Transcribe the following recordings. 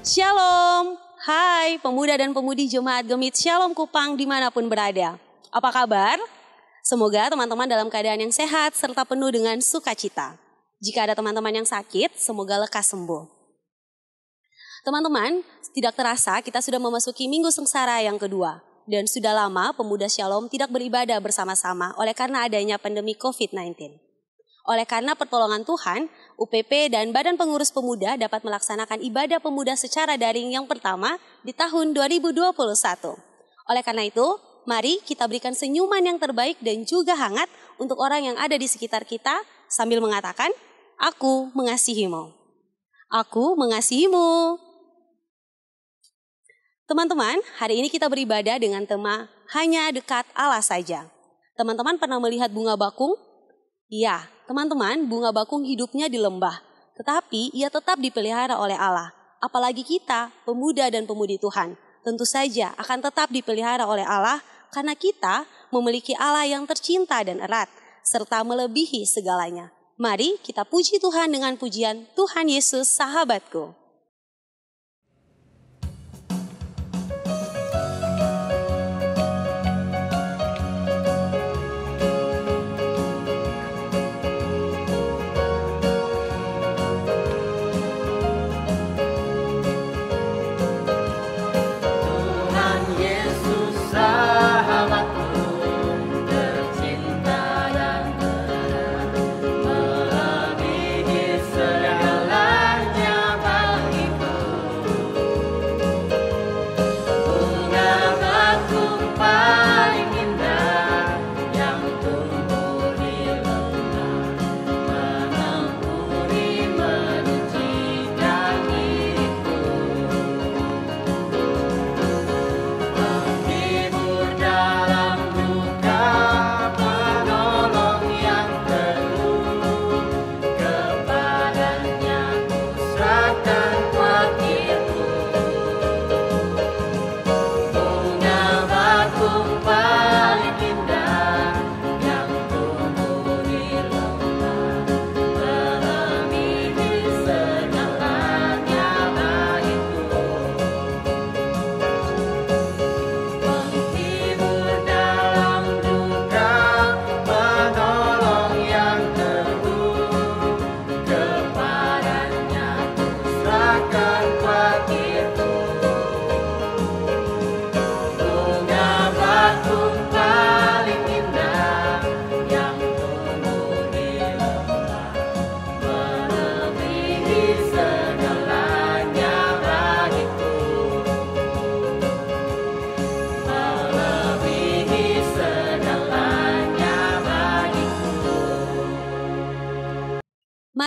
Shalom, hai pemuda dan pemudi Jemaat Gemit Shalom Kupang dimanapun berada. Apa kabar? Semoga teman-teman dalam keadaan yang sehat serta penuh dengan sukacita. Jika ada teman-teman yang sakit, semoga lekas sembuh. Teman-teman, tidak terasa kita sudah memasuki Minggu Sengsara yang kedua. Dan sudah lama pemuda Shalom tidak beribadah bersama-sama oleh karena adanya pandemi COVID-19. Oleh karena pertolongan Tuhan, UPP dan Badan Pengurus Pemuda dapat melaksanakan ibadah pemuda secara daring yang pertama di tahun 2021. Oleh karena itu, mari kita berikan senyuman yang terbaik dan juga hangat untuk orang yang ada di sekitar kita sambil mengatakan, "Aku mengasihimu." Aku mengasihimu. Teman-teman, hari ini kita beribadah dengan tema hanya dekat Allah saja. Teman-teman pernah melihat bunga bakung? Iya, teman-teman, bunga bakung hidupnya di lembah, tetapi ia tetap dipelihara oleh Allah. Apalagi kita, pemuda dan pemudi Tuhan, tentu saja akan tetap dipelihara oleh Allah karena kita memiliki Allah yang tercinta dan erat, serta melebihi segalanya. Mari kita puji Tuhan dengan pujian Tuhan Yesus sahabatku.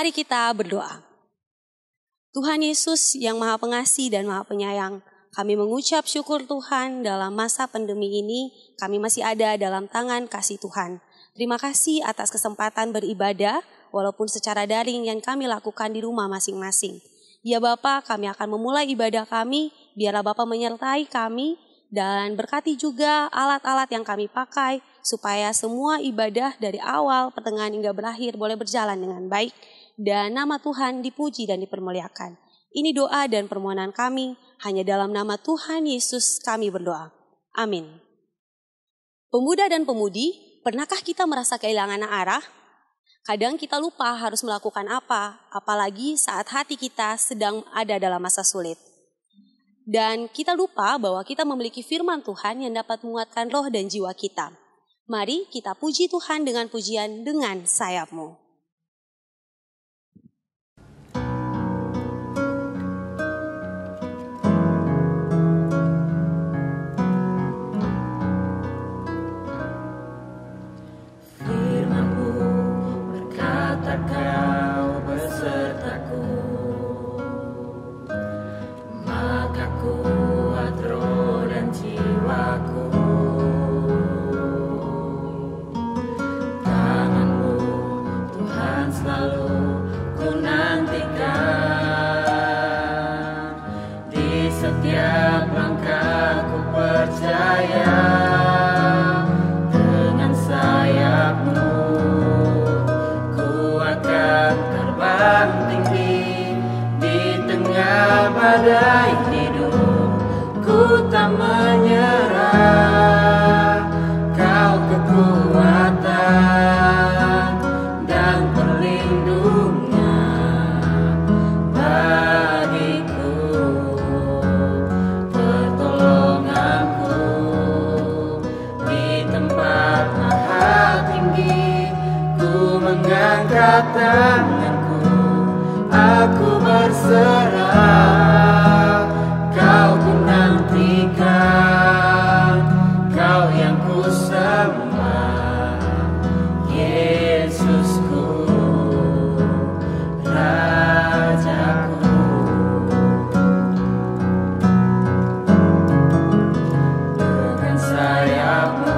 Mari kita berdoa. Tuhan Yesus yang Maha Pengasih dan Maha Penyayang, kami mengucap syukur Tuhan dalam masa pandemi ini, kami masih ada dalam tangan kasih Tuhan. Terima kasih atas kesempatan beribadah, walaupun secara daring yang kami lakukan di rumah masing-masing. Ya Bapa, kami akan memulai ibadah kami, biarlah Bapa menyertai kami, dan berkati juga alat-alat yang kami pakai, supaya semua ibadah dari awal, pertengahan hingga berakhir boleh berjalan dengan baik. Dan nama Tuhan dipuji dan dipermuliakan. Ini doa dan permohonan kami, hanya dalam nama Tuhan Yesus kami berdoa. Amin. Pemuda dan pemudi, pernahkah kita merasa kehilangan arah? Kadang kita lupa harus melakukan apa, apalagi saat hati kita sedang ada dalam masa sulit. Dan kita lupa bahwa kita memiliki firman Tuhan yang dapat menguatkan roh dan jiwa kita. Mari kita puji Tuhan dengan pujian dengan sayapmu. Kau besertaku, maka kuat roh dan jiwaku. Tanganmu menyerah, Kau kekuatan dan perlindungan bagiku, pertolonganku di tempat maha tinggi. Ku mengangkat tanganku, aku berserah, Kau ku nantikan, Kau yang ku sembah, Yesusku, Rajaku. Dengan sayapmu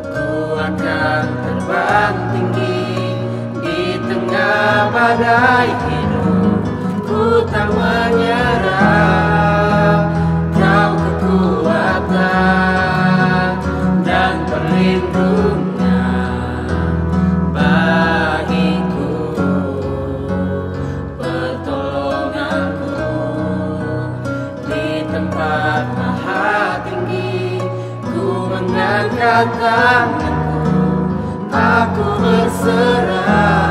ku akan terbang tinggi di tengah badai hidup. Ku tak menyerah, Kau kekuatan dan perlindungan bagiku, pertolonganku di tempat maha tinggi. Ku mengangkat tanganku, aku berserah,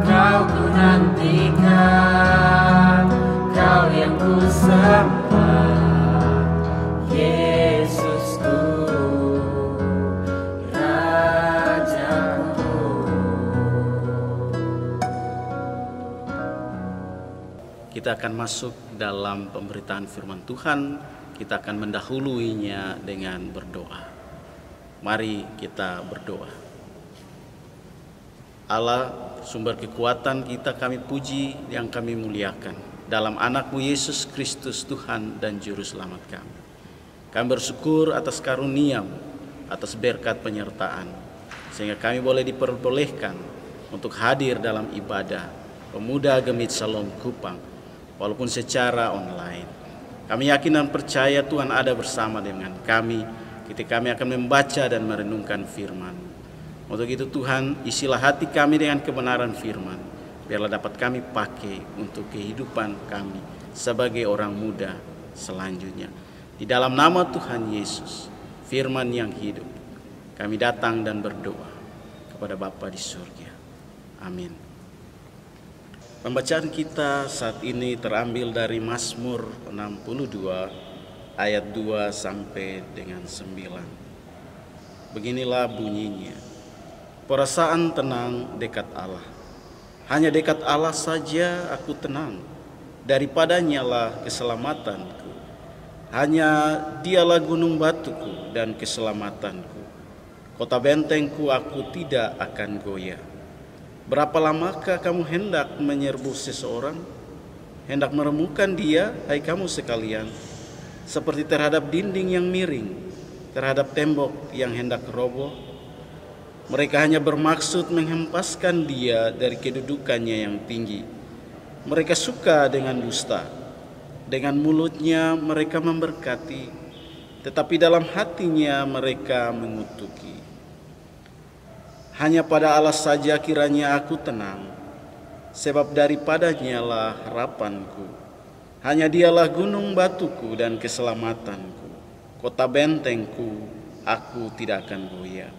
Kau ku nantikan, Kau yang ku sembah, Yesusku, Rajaku. Kita akan masuk dalam pemberitaan firman Tuhan. Kita akan mendahuluinya dengan berdoa. Mari kita berdoa. Allah, sumber kekuatan kita, kami puji, yang kami muliakan dalam anak-Mu Yesus Kristus, Tuhan dan Juru Selamat kami. Kami bersyukur atas karunia-Mu, atas berkat penyertaan, sehingga kami boleh diperbolehkan untuk hadir dalam ibadah Pemuda Gemit Shalom Kupang, walaupun secara online. Kami yakin dan percaya Tuhan ada bersama dengan kami ketika kami akan membaca dan merenungkan firman. Untuk itu Tuhan, isilah hati kami dengan kebenaran firman, biarlah dapat kami pakai untuk kehidupan kami sebagai orang muda selanjutnya. Di dalam nama Tuhan Yesus, firman yang hidup, kami datang dan berdoa kepada Bapa di surga. Amin. Pembacaan kita saat ini terambil dari Mazmur 62 ayat 2 sampai dengan 9. Beginilah bunyinya. Perasaan tenang dekat Allah. Hanya dekat Allah saja aku tenang. Daripadanya lah keselamatanku. Hanya Dialah gunung batuku dan keselamatanku. Kota bentengku, aku tidak akan goyah. Berapa lamakah kamu hendak menyerbu seseorang? Hendak meremukan dia, hai kamu sekalian, seperti terhadap dinding yang miring, terhadap tembok yang hendak roboh. Mereka hanya bermaksud menghempaskan dia dari kedudukannya yang tinggi. Mereka suka dengan dusta. Dengan mulutnya mereka memberkati, tetapi dalam hatinya mereka mengutuki. Hanya pada Allah saja kiranya aku tenang, sebab daripadanya lah harapanku. Hanya Dialah gunung batuku dan keselamatanku, kota bentengku, aku tidak akan goyah.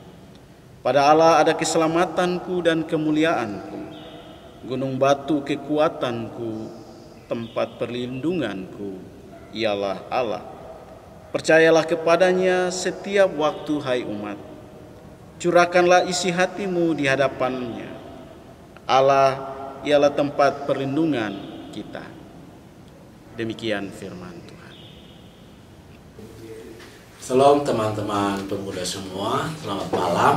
Pada Allah ada keselamatanku dan kemuliaanku, gunung batu kekuatanku, tempat perlindunganku, ialah Allah. Percayalah kepadanya setiap waktu, hai umat. Curahkanlah isi hatimu di hadapannya. Allah ialah tempat perlindungan kita. Demikian firman Tuhan. Salam teman-teman pemuda semua, selamat malam.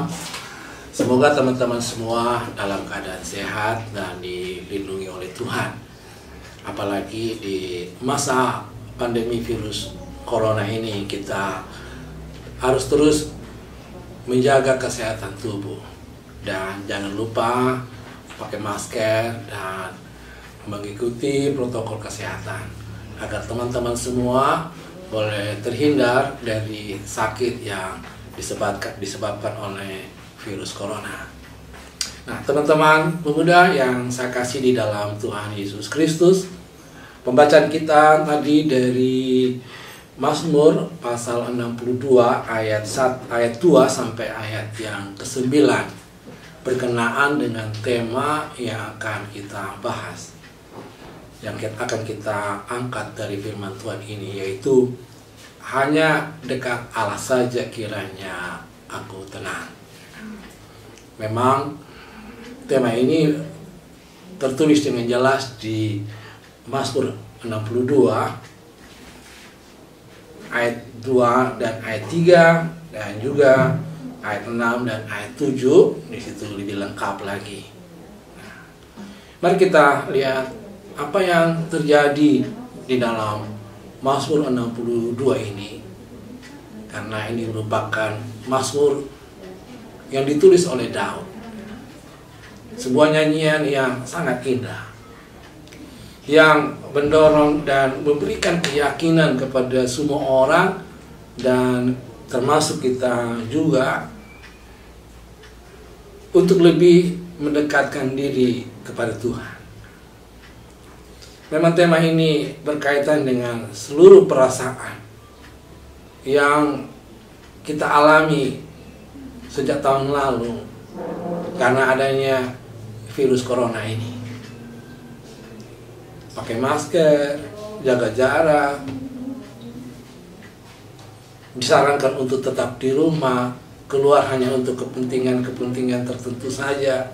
Semoga teman-teman semua dalam keadaan sehat dan dilindungi oleh Tuhan. Apalagi di masa pandemi virus corona ini, kita harus terus menjaga kesehatan tubuh, dan jangan lupa pakai masker dan mengikuti protokol kesehatan agar teman-teman semua boleh terhindar dari sakit yang disebabkan oleh virus corona. Nah, teman-teman pemuda yang saya kasih di dalam Tuhan Yesus Kristus, Pembacaan kita tadi dari Mazmur pasal 62 ayat 2 sampai ayat yang ke-9 berkenaan dengan tema yang akan kita bahas, yang akan kita angkat dari firman Tuhan ini, yaitu hanya dekat Allah saja kiranya aku tenang. Memang tema ini tertulis dengan jelas di Mazmur 62 ayat 2 dan ayat 3 dan juga ayat 6 dan ayat 7. Di situ lebih lengkap lagi. Mari kita lihat apa yang terjadi di dalam Mazmur 62 ini, karena ini merupakan Mazmur yang ditulis oleh Daud. Sebuah nyanyian yang sangat indah, yang mendorong dan memberikan keyakinan kepada semua orang dan termasuk kita juga untuk lebih mendekatkan diri kepada Tuhan. Memang tema ini berkaitan dengan seluruh perasaan yang kita alami sejak tahun lalu karena adanya virus corona ini. Pakai masker, jaga jarak, disarankan untuk tetap di rumah, keluar hanya untuk kepentingan tertentu saja.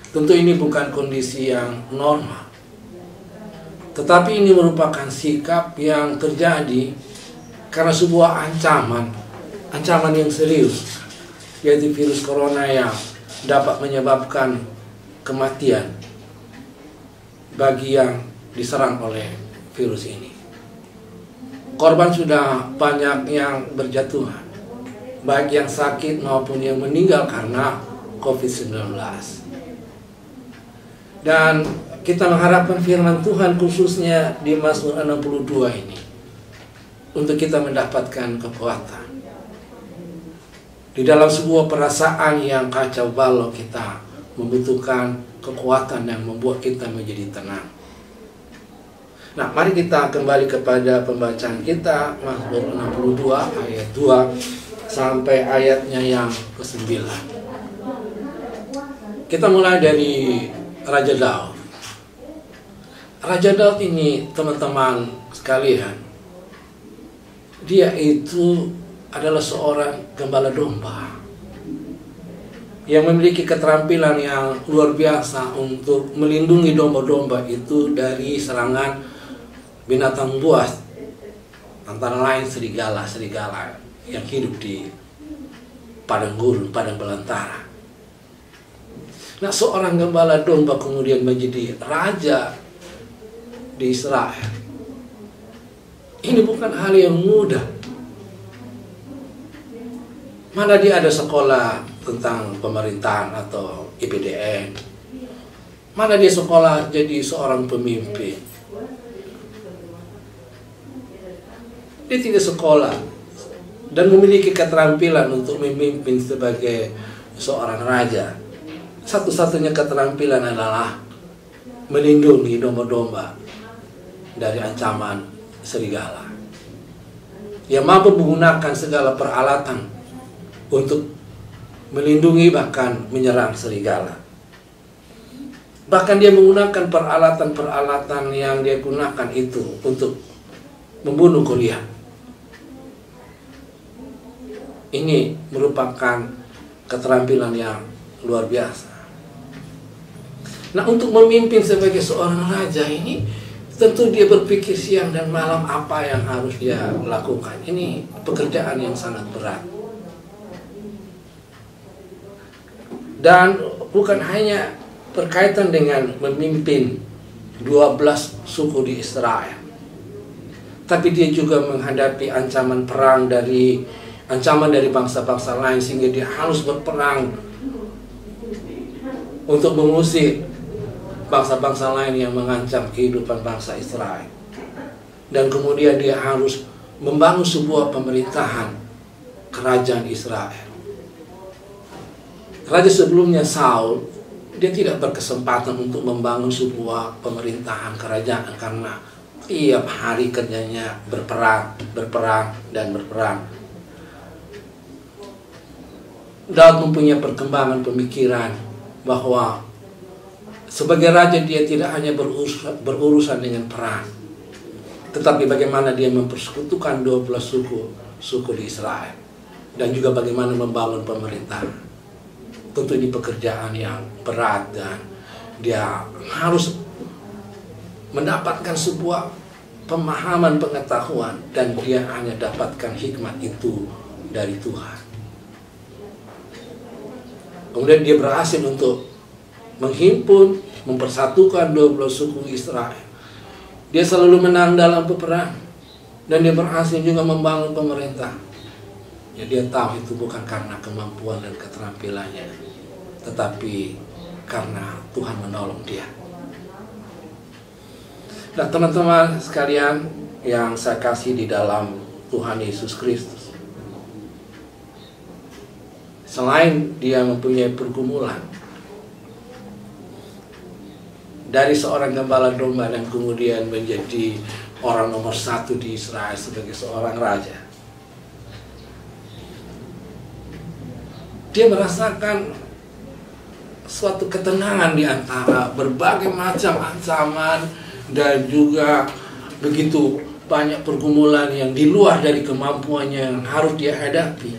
Tentu ini bukan kondisi yang normal, tetapi ini merupakan sikap yang terjadi karena sebuah ancaman yang serius, yaitu virus corona yang dapat menyebabkan kematian bagi yang diserang oleh virus ini. Korban sudah banyak yang berjatuhan, baik yang sakit maupun yang meninggal karena COVID-19. Dan kita mengharapkan firman Tuhan khususnya di Mazmur 62 ini untuk kita mendapatkan kekuatan. Di dalam sebuah perasaan yang kacau balau, kita membutuhkan kekuatan yang membuat kita menjadi tenang. Nah, mari kita kembali kepada pembacaan kita, Mazmur 62 ayat 2 sampai ayatnya yang ke-9. Kita mulai dari Raja Daud. Raja Daud ini, teman-teman sekalian, dia itu adalah seorang gembala domba yang memiliki keterampilan yang luar biasa untuk melindungi domba-domba itu dari serangan binatang buas, antara lain serigala yang hidup di padang gurun, padang belantara. Nah, seorang gembala domba kemudian menjadi raja di Israel. Ini bukan hal yang mudah. Mana dia ada sekolah tentang pemerintahan atau IPDN? Mana dia sekolah jadi seorang pemimpin? Dia tidak sekolah dan memiliki keterampilan untuk memimpin sebagai seorang raja. Satu-satunya keterampilan adalah melindungi domba-domba dari ancaman serigala. Ia mampu menggunakan segala peralatan untuk melindungi bahkan menyerang serigala. Bahkan dia menggunakan peralatan-peralatan yang dia gunakan itu untuk membunuh Goliat. Ini merupakan keterampilan yang luar biasa. Nah, untuk memimpin sebagai seorang raja ini, tentu dia berpikir siang dan malam apa yang harus dia lakukan. Ini pekerjaan yang sangat berat. Dan bukan hanya berkaitan dengan memimpin 12 suku di Israel, tapi dia juga menghadapi ancaman dari bangsa-bangsa lain, sehingga dia harus berperang untuk mengusir bangsa-bangsa lain yang mengancam kehidupan bangsa Israel. Dan kemudian dia harus membangun sebuah pemerintahan kerajaan Israel. Raja sebelumnya Saul, dia tidak berkesempatan untuk membangun sebuah pemerintahan kerajaan karena setiap hari kerjanya berperang, dan berperang. Daud mempunyai perkembangan pemikiran bahwa sebagai raja dia tidak hanya berurusan dengan perang, tetapi bagaimana dia mempersekutukan 12 suku di Israel, dan juga bagaimana membangun pemerintahan. Tentu ini pekerjaan yang berat, dan dia harus mendapatkan sebuah pemahaman, pengetahuan, dan dia hanya dapatkan hikmat itu dari Tuhan. Kemudian dia berhasil untuk menghimpun, mempersatukan 12 suku Israel. Dia selalu menang dalam peperangan, dan dia berhasil juga membangun pemerintah. Ya, dia tahu itu bukan karena kemampuan dan keterampilannya, tetapi karena Tuhan menolong dia. Nah, teman-teman sekalian yang saya kasih di dalam Tuhan Yesus Kristus, selain dia mempunyai pergumulan dari seorang gembala domba dan kemudian menjadi orang nomor 1 di Israel sebagai seorang raja, dia merasakan suatu ketenangan di antara berbagai macam ancaman dan juga begitu banyak pergumulan yang di luar dari kemampuannya yang harus dia hadapi.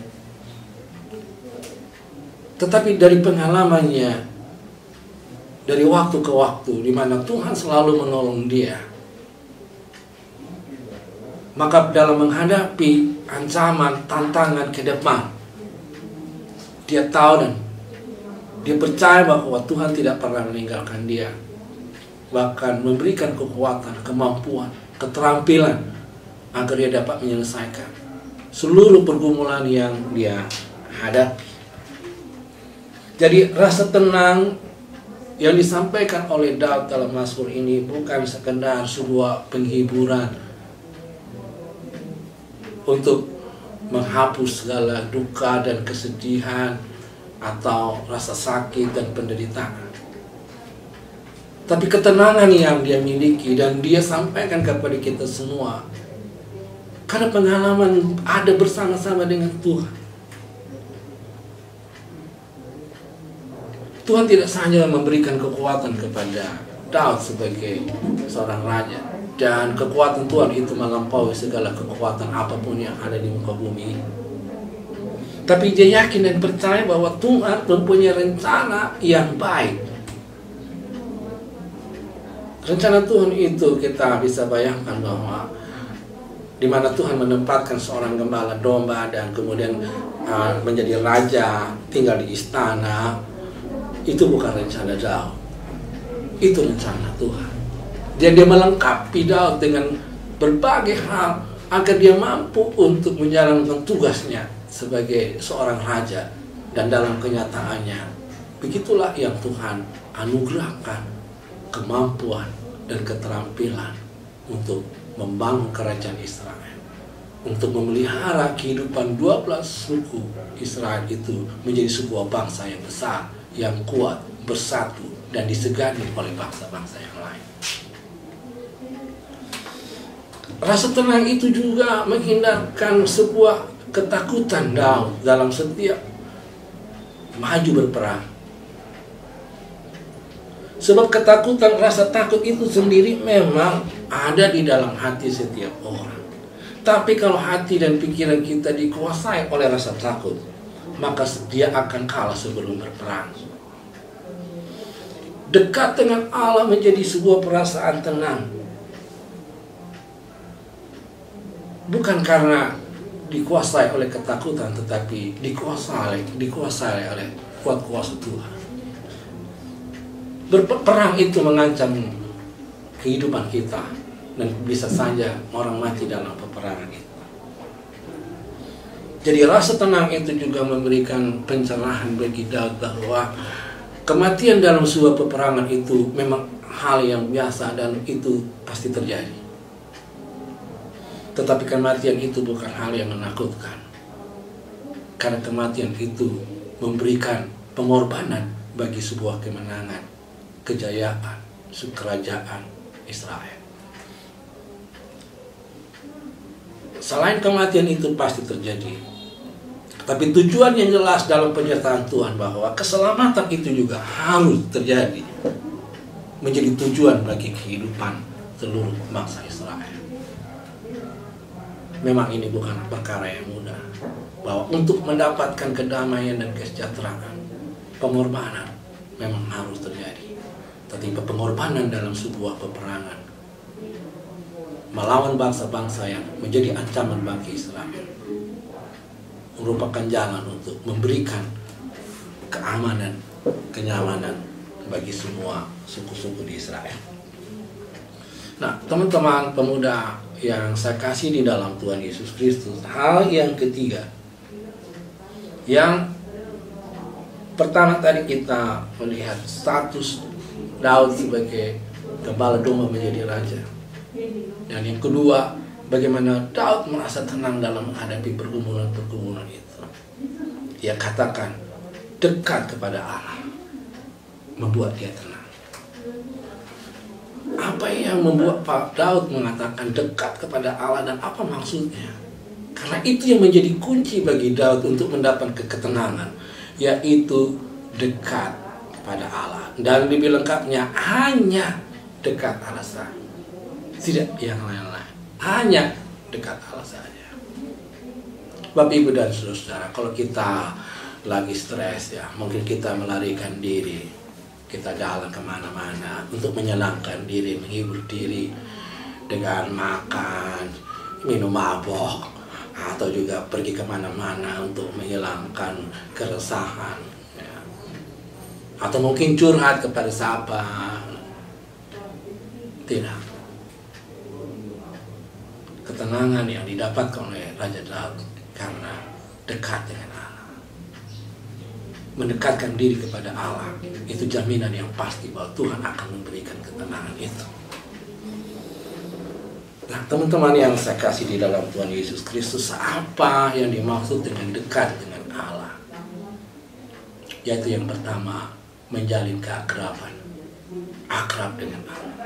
Tetapi dari pengalamannya, dari waktu ke waktu, di mana Tuhan selalu menolong dia, maka dalam menghadapi ancaman, tantangan ke depan, dia tahu dan dia percaya bahwa Tuhan tidak pernah meninggalkan dia, bahkan memberikan kekuatan, kemampuan, keterampilan agar dia dapat menyelesaikan seluruh pergumulan yang dia hadapi. Jadi rasa tenang yang disampaikan oleh Daud dalam Mazmur ini bukan sekedar sebuah penghiburan untuk menghapus segala duka dan kesedihan atau rasa sakit dan penderitaan, tapi ketenangan yang dia miliki dan dia sampaikan kepada kita semua karena pengalaman ada bersama-sama dengan Tuhan. Tuhan tidak saja memberikan kekuatan kepada Daud sebagai seorang raja, dan kekuatan Tuhan itu melampaui segala kekuatan apapun yang ada di muka bumi ini. Tapi dia yakin dan percaya bahwa Tuhan mempunyai rencana yang baik. Rencana Tuhan itu kita bisa bayangkan bahwa di mana Tuhan menempatkan seorang gembala domba dan kemudian menjadi raja, tinggal di istana, itu bukan rencana Daud, itu rencana Tuhan. Dan dia melengkapi Daud dengan berbagai hal agar dia mampu untuk menjalankan tugasnya sebagai seorang raja. Dan dalam kenyataannya, begitulah yang Tuhan anugerahkan kemampuan dan keterampilan untuk membangun kerajaan Israel, untuk memelihara kehidupan 12 suku Israel itu menjadi sebuah bangsa yang besar, yang kuat, bersatu, dan disegani oleh bangsa-bangsa yang lain. Rasa tenang itu juga menghindarkan sebuah ketakutan Daud dalam setiap maju berperang. Sebab ketakutan, rasa takut itu sendiri memang ada di dalam hati setiap orang. Tapi kalau hati dan pikiran kita dikuasai oleh rasa takut, maka dia akan kalah sebelum berperang. Dekat dengan Allah menjadi sebuah perasaan tenang, bukan karena dikuasai oleh ketakutan, tetapi dikuasai oleh kuat kuasa Tuhan. Berperang itu mengancam kehidupan kita, dan bisa saja orang mati dalam peperangan itu. Jadi rasa tenang itu juga memberikan pencerahan bagi Daud bahwa kematian dalam sebuah peperangan itu memang hal yang biasa dan itu pasti terjadi. Tetapi kematian itu bukan hal yang menakutkan, karena kematian itu memberikan pengorbanan bagi sebuah kemenangan, kejayaan, kerajaan Israel. selain kematian itu pasti terjadi, tapi tujuan yang jelas dalam penyertaan Tuhan bahwa keselamatan itu juga harus terjadi, menjadi tujuan bagi kehidupan seluruh bangsa Israel. Memang ini bukan perkara yang mudah, bahwa untuk mendapatkan kedamaian dan kesejahteraan, pengorbanan memang harus terjadi. Tapi pengorbanan dalam sebuah peperangan melawan bangsa-bangsa yang menjadi ancaman bagi Israel merupakan jalan untuk memberikan keamanan, kenyamanan bagi semua suku-suku di Israel. Nah, teman-teman pemuda yang saya kasih di dalam Tuhan Yesus Kristus, hal yang ketiga, yang pertama tadi kita melihat status Daud sebagai gembala domba menjadi raja. Dan yang kedua, bagaimana Daud merasa tenang dalam menghadapi pergumulan-pergumulan itu. Ia katakan, dekat kepada Allah membuat dia tenang. Apa yang membuat Pak Daud mengatakan dekat kepada Allah dan apa maksudnya? Karena itu yang menjadi kunci bagi Daud untuk mendapatkan ketenangan, yaitu dekat kepada Allah. Dan lebih lengkapnya, hanya dekat Allah saja, tidak yang lain-lain, hanya dekat Allah saja. Bapak, Ibu, dan saudara, kalau kita lagi stres ya, mungkin kita melarikan diri, kita jalan kemana-mana untuk menyenangkan diri, menghibur diri dengan makan, minum mabok, atau juga pergi kemana-mana untuk menghilangkan keresahan ya. Atau mungkin curhat kepada sahabat. Tidak. Ketenangan yang didapatkan oleh Raja Daud karena dekat dengan Allah, mendekatkan diri kepada Allah, itu jaminan yang pasti bahwa Tuhan akan memberikan ketenangan itu. Nah, teman-teman yang saya kasih di dalam Tuhan Yesus Kristus, apa yang dimaksud dengan dekat dengan Allah? Yaitu yang pertama, menjalin keakraban, akrab dengan Allah.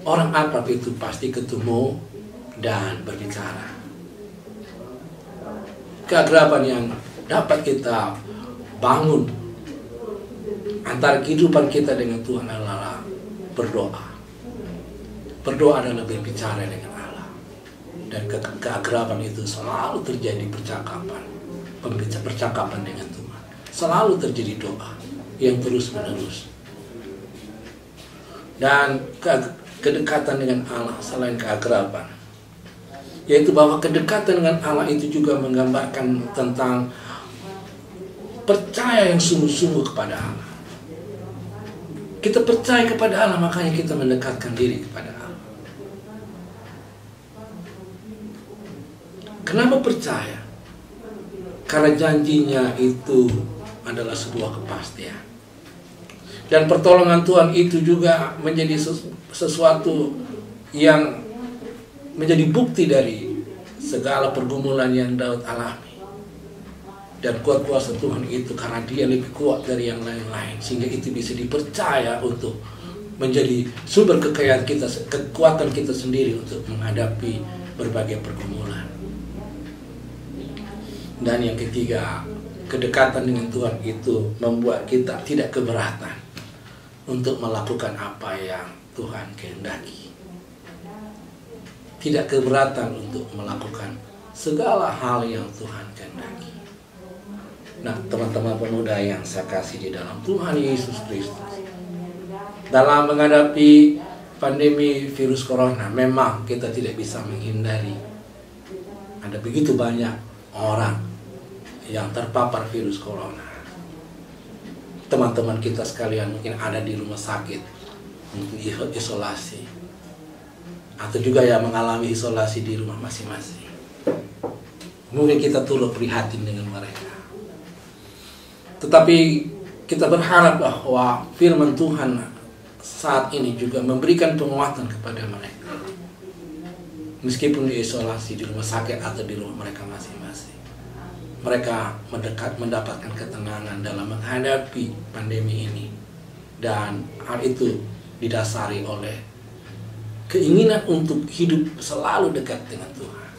Orang akrab itu pasti ketemu dan berbicara. Keakraban yang dapat kita bangun antara kehidupan kita dengan Tuhan adalah berdoa. Berdoa adalah berbicara dengan Allah. Dan keakraban itu selalu terjadi percakapan dengan Tuhan. Selalu terjadi doa yang terus menerus. Dan kedekatan dengan Allah selain keakraban, yaitu bahwa kedekatan dengan Allah itu juga menggambarkan tentang percaya yang sungguh-sungguh kepada Allah. Kita percaya kepada Allah, makanya kita mendekatkan diri kepada Allah. Kenapa percaya? Karena janjinya itu adalah sebuah kepastian. Dan pertolongan Tuhan itu juga menjadi sesuatu yang menjadi bukti dari segala pergumulan yang Daud alami. Dan kuat kuasa Tuhan itu karena dia lebih kuat dari yang lain-lain, sehingga itu bisa dipercaya untuk menjadi sumber kekayaan kita, kekuatan kita sendiri untuk menghadapi berbagai pergumulan. Dan yang ketiga, kedekatan dengan Tuhan itu membuat kita tidak keberatan untuk melakukan apa yang Tuhan kehendaki. Tidak keberatan untuk melakukan segala hal yang Tuhan kehendaki. Nah, teman-teman pemuda yang saya kasih di dalam Tuhan Yesus Kristus, dalam menghadapi pandemi virus corona, memang kita tidak bisa menghindari ada begitu banyak orang yang terpapar virus corona. Teman-teman kita sekalian mungkin ada di rumah sakit untuk isolasi, atau juga yang mengalami isolasi di rumah masing-masing. Mungkin kita turut prihatin dengan mereka. Tetapi kita berharap bahwa firman Tuhan saat ini juga memberikan penguatan kepada mereka, meskipun diisolasi di rumah sakit atau di rumah mereka masing-masing. Mereka mendapatkan ketenangan dalam menghadapi pandemi ini. Dan hal itu didasari oleh keinginan untuk hidup selalu dekat dengan Tuhan.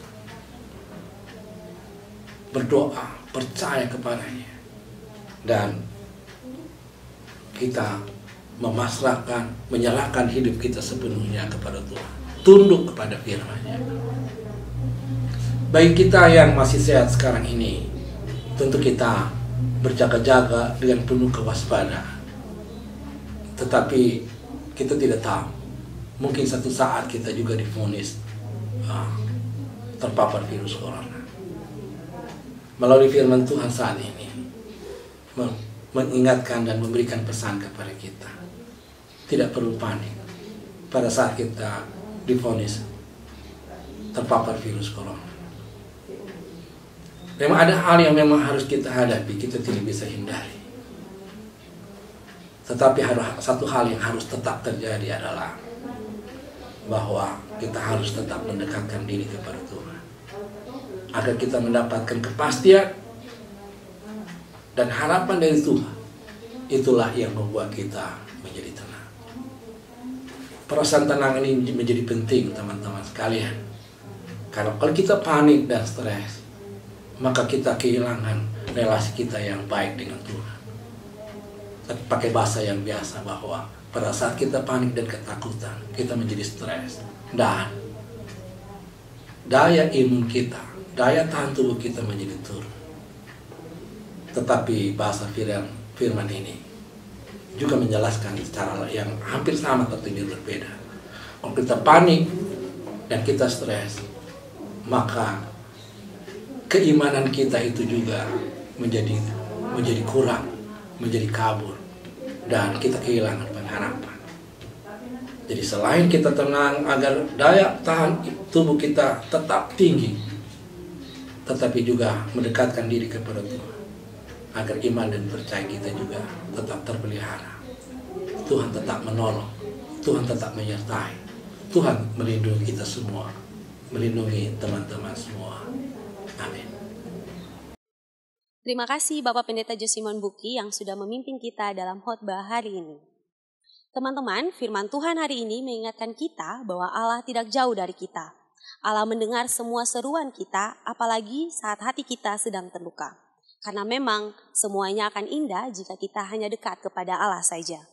Berdoa, percaya kepadanya. Dan kita memasrahkan, menyerahkan hidup kita sepenuhnya kepada Tuhan. Tunduk kepada firman-Nya. Bagi kita yang masih sehat sekarang ini, tentu kita berjaga-jaga dengan penuh kewaspadaan. Tetapi kita tidak tahu, mungkin satu saat kita juga divonis terpapar virus corona. Melalui firman Tuhan saat ini mengingatkan dan memberikan pesan kepada kita, tidak perlu panik pada saat kita divonis terpapar virus corona. Memang ada hal yang memang harus kita hadapi, kita tidak bisa hindari. Tetapi satu hal yang harus tetap terjadi adalah bahwa kita harus tetap mendekatkan diri kepada Tuhan, agar kita mendapatkan kepastian dan harapan dari Tuhan. Itulah yang membuat kita menjadi tenang. Perasaan tenang ini menjadi penting, teman-teman sekalian. Karena kalau kita panik dan stres, maka kita kehilangan relasi kita yang baik dengan Tuhan. Tapi pakai bahasa yang biasa, bahwa pada saat kita panik dan ketakutan, kita menjadi stres, dan daya imun kita, daya tahan tubuh kita menjadi turun. Tetapi bahasa firman ini juga menjelaskan secara yang hampir sama tetapi berbeda. Kalau kita panik dan kita stres, maka keimanan kita itu juga menjadi kurang, menjadi kabur, dan kita kehilangan pengharapan. Jadi selain kita tenang agar daya tahan tubuh kita tetap tinggi, tetapi juga mendekatkan diri kepada Tuhan, agar iman dan percaya kita juga tetap terpelihara. Tuhan tetap menolong, Tuhan tetap menyertai, Tuhan melindungi kita semua, melindungi teman-teman semua. Amin. Terima kasih Bapak Pendeta Josimon Buki yang sudah memimpin kita dalam khotbah hari ini. Teman-teman, firman Tuhan hari ini mengingatkan kita bahwa Allah tidak jauh dari kita. Allah mendengar semua seruan kita, apalagi saat hati kita sedang terluka. Karena memang semuanya akan indah jika kita hanya dekat kepada Allah saja.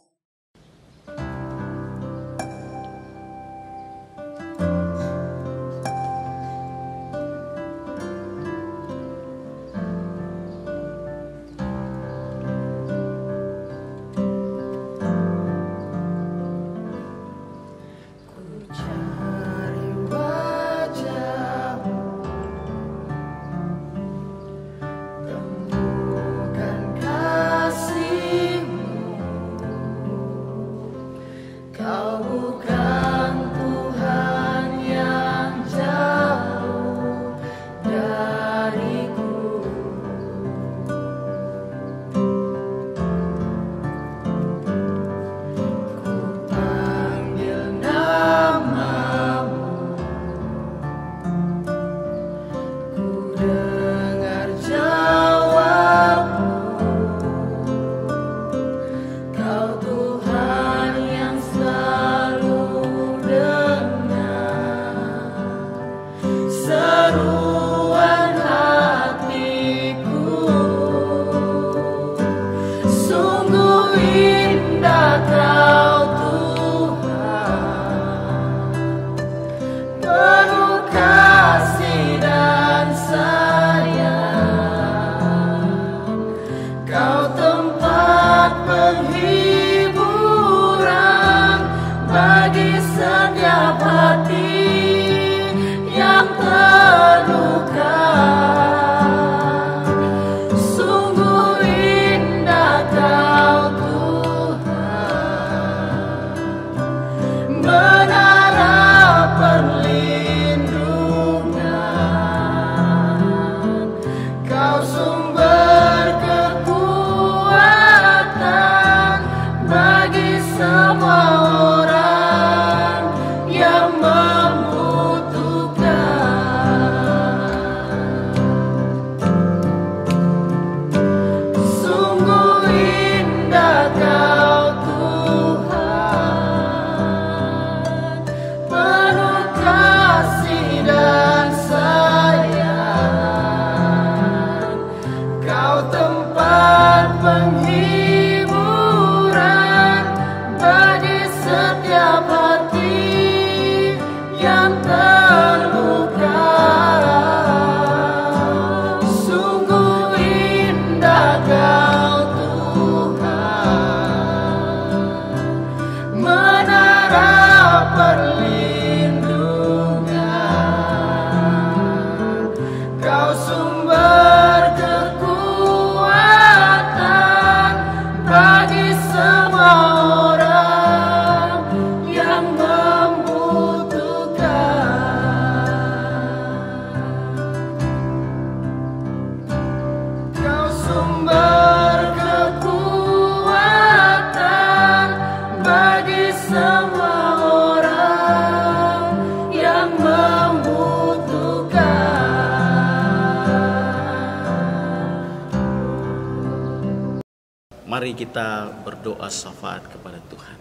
Mari kita berdoa syafaat kepada Tuhan.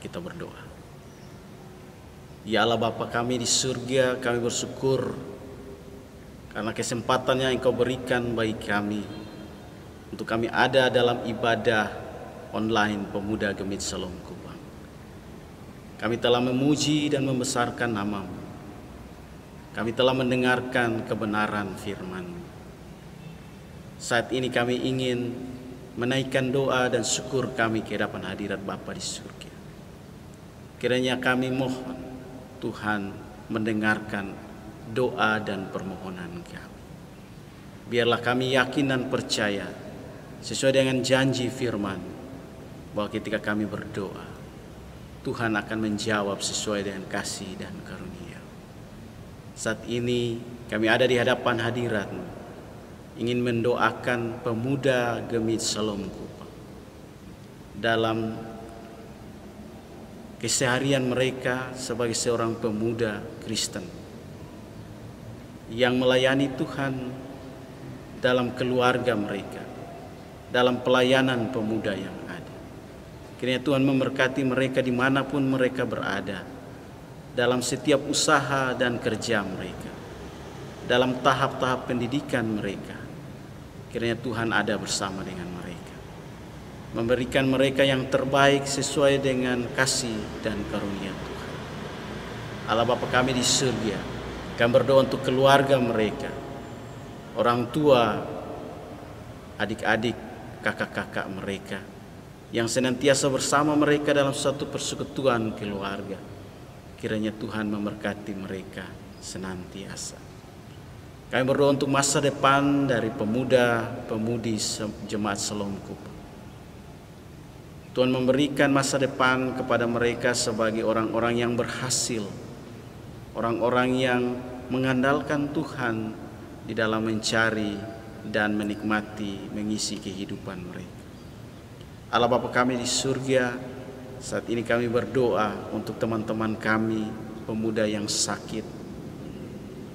Kita berdoa. Ya Allah Bapa kami di surga, kami bersyukur karena kesempatan yang Engkau berikan bagi kami untuk kami ada dalam ibadah online Pemuda Gemit Shalom Kupang. Kami telah memuji dan membesarkan nama-Mu. Kami telah mendengarkan kebenaran firman-Mu. Saat ini kami ingin menaikkan doa dan syukur kami ke hadapan hadirat Bapa di surga. Kiranya kami mohon Tuhan mendengarkan doa dan permohonan kami. Biarlah kami yakin dan percaya sesuai dengan janji firman bahwa ketika kami berdoa, Tuhan akan menjawab sesuai dengan kasih dan karunia. Saat ini kami ada di hadapan hadirat-Mu, ingin mendoakan pemuda Gemit Shalom Kupang dalam keseharian mereka sebagai seorang pemuda Kristen yang melayani Tuhan dalam keluarga mereka, dalam pelayanan pemuda yang ada. Kiranya Tuhan memberkati mereka dimanapun mereka berada, dalam setiap usaha dan kerja mereka, dalam tahap-tahap pendidikan mereka. Kiranya Tuhan ada bersama dengan mereka, memberikan mereka yang terbaik sesuai dengan kasih dan karunia Tuhan. Allah Bapa kami di surga, kami berdoa untuk keluarga mereka, orang tua, adik-adik, kakak-kakak mereka, yang senantiasa bersama mereka dalam suatu persekutuan keluarga. Kiranya Tuhan memberkati mereka senantiasa. Kami berdoa untuk masa depan dari pemuda-pemudi Jemaat Shalom Kupang. Tuhan memberikan masa depan kepada mereka sebagai orang-orang yang berhasil, orang-orang yang mengandalkan Tuhan di dalam mencari dan menikmati, mengisi kehidupan mereka. Allah Bapa kami di surga, saat ini kami berdoa untuk teman-teman kami, pemuda yang sakit.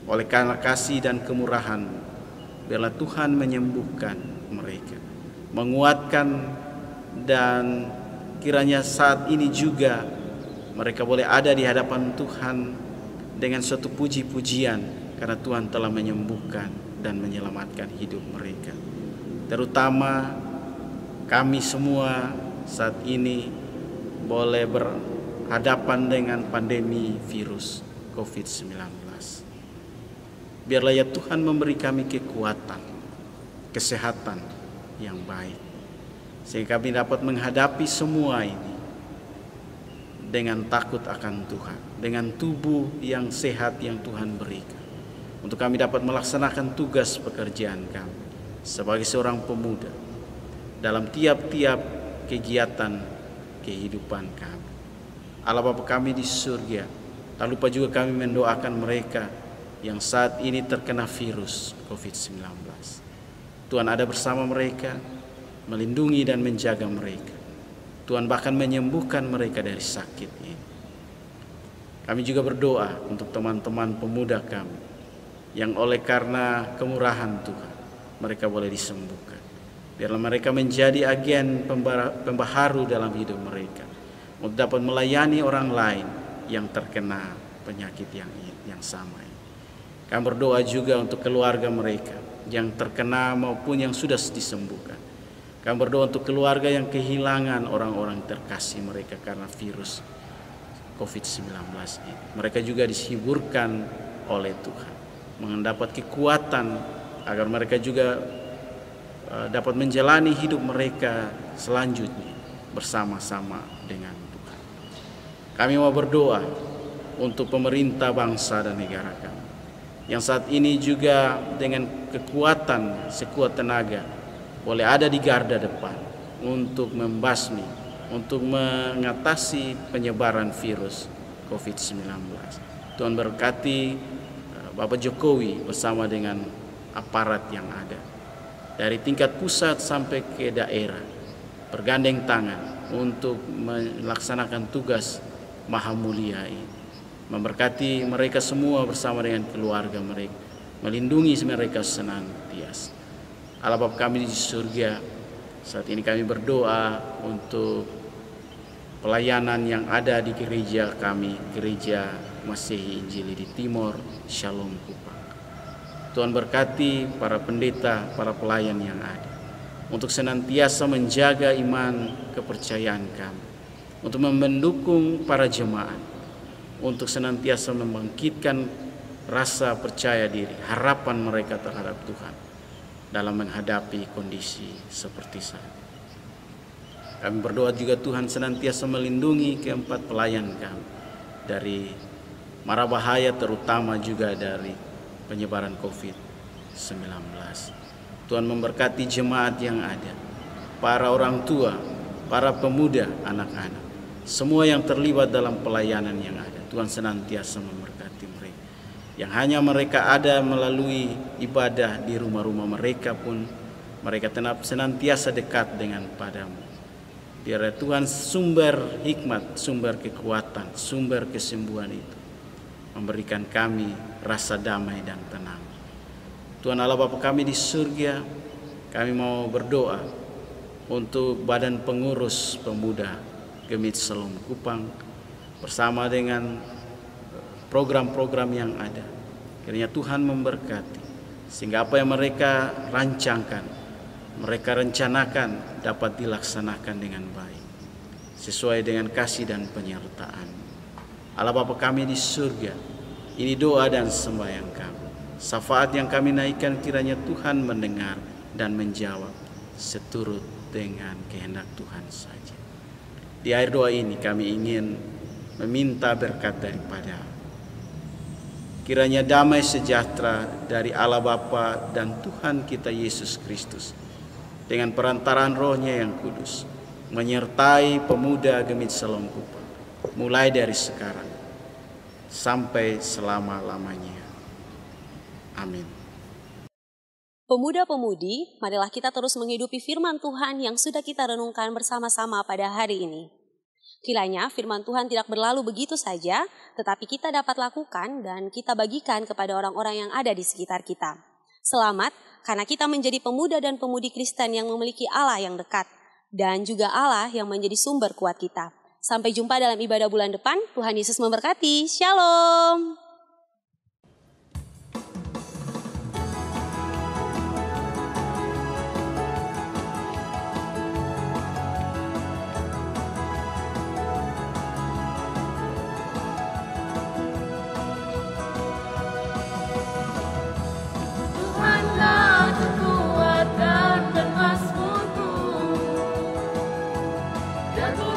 Oleh karena kasih dan kemurahan-Mu, biarlah Tuhan menyembuhkan mereka, menguatkan, dan kiranya saat ini juga mereka boleh ada di hadapan Tuhan dengan suatu puji-pujian karena Tuhan telah menyembuhkan dan menyelamatkan hidup mereka. Terutama kami semua saat ini boleh berhadapan dengan pandemi virus COVID-19. Biarlah ya Tuhan memberi kami kekuatan, kesehatan yang baik, sehingga kami dapat menghadapi semua ini dengan takut akan Tuhan, dengan tubuh yang sehat yang Tuhan berikan, untuk kami dapat melaksanakan tugas pekerjaan kami sebagai seorang pemuda dalam tiap-tiap kegiatan kehidupan kami. Allah Bapa kami di surga, tak lupa juga kami mendoakan mereka yang saat ini terkena virus COVID-19. Tuhan ada bersama mereka, melindungi dan menjaga mereka. Tuhan bahkan menyembuhkan mereka dari sakit ini. Kami juga berdoa untuk teman-teman pemuda kami yang oleh karena kemurahan Tuhan mereka boleh disembuhkan. Biarlah mereka menjadi agen pembaharu dalam hidup mereka untuk dapat melayani orang lain yang terkena penyakit yang sama. Kami berdoa juga untuk keluarga mereka yang terkena maupun yang sudah disembuhkan. Kami berdoa untuk keluarga yang kehilangan orang-orang terkasih mereka karena virus COVID-19 ini. Mereka juga dihiburkan oleh Tuhan, mendapat kekuatan agar mereka juga dapat menjalani hidup mereka selanjutnya bersama-sama dengan Tuhan. Kami mau berdoa untuk pemerintah bangsa dan negara kami, yang saat ini juga dengan kekuatan sekuat tenaga boleh ada di garda depan untuk membasmi, untuk mengatasi penyebaran virus COVID-19. Tuhan berkati Bapak Jokowi bersama dengan aparat yang ada, dari tingkat pusat sampai ke daerah, bergandeng tangan untuk melaksanakan tugas maha mulia ini. Memberkati mereka semua bersama dengan keluarga mereka, melindungi mereka senantiasa. Allah Bapa kami di surga, Saat ini kami berdoa untuk pelayanan yang ada di gereja kami, Gereja Masihi Injili di Timor, Shalom Kupang. Tuhan berkati para pendeta, para pelayan yang ada, untuk senantiasa menjaga iman kepercayaan kami, untuk mendukung para jemaat, untuk senantiasa membangkitkan rasa percaya diri, harapan mereka terhadap Tuhan dalam menghadapi kondisi seperti saat. Kami berdoa juga Tuhan senantiasa melindungi keempat pelayan kami dari mara bahaya, terutama juga dari penyebaran COVID-19. Tuhan memberkati jemaat yang ada, para orang tua, para pemuda, anak-anak, semua yang terlibat dalam pelayanan yang ada. Tuhan senantiasa memberkati mereka. Yang hanya mereka ada melalui ibadah di rumah-rumah mereka pun, mereka senantiasa dekat dengan padamu. Biar Tuhan sumber hikmat, sumber kekuatan, sumber kesembuhan itu memberikan kami rasa damai dan tenang. Tuhan Allah Bapa kami di surga, kami mau berdoa untuk badan pengurus pemuda Gemit Shalom Kupang bersama dengan program-program yang ada. Kiranya Tuhan memberkati sehingga apa yang mereka rancangkan, mereka rencanakan dapat dilaksanakan dengan baik sesuai dengan kasih dan penyertaan Allah Bapa kami di surga. Ini doa dan sembahyang kami. Syafaat yang kami naikkan kiranya Tuhan mendengar dan menjawab seturut dengan kehendak Tuhan saja. Di akhir doa ini kami ingin meminta berkat daripada kiranya damai sejahtera dari Allah Bapa dan Tuhan kita Yesus Kristus dengan perantaraan Roh-Nya yang kudus menyertai pemuda Gemit Shalom Kupang mulai dari sekarang sampai selama-lamanya. Amin. Pemuda-pemudi, marilah kita terus menghidupi firman Tuhan yang sudah kita renungkan bersama-sama pada hari ini. Kiranya firman Tuhan tidak berlalu begitu saja, tetapi kita dapat lakukan dan kita bagikan kepada orang-orang yang ada di sekitar kita. Selamat, karena kita menjadi pemuda dan pemudi Kristen yang memiliki Allah yang dekat, dan juga Allah yang menjadi sumber kuat kita. Sampai jumpa dalam ibadah bulan depan, Tuhan Yesus memberkati. Shalom! Dan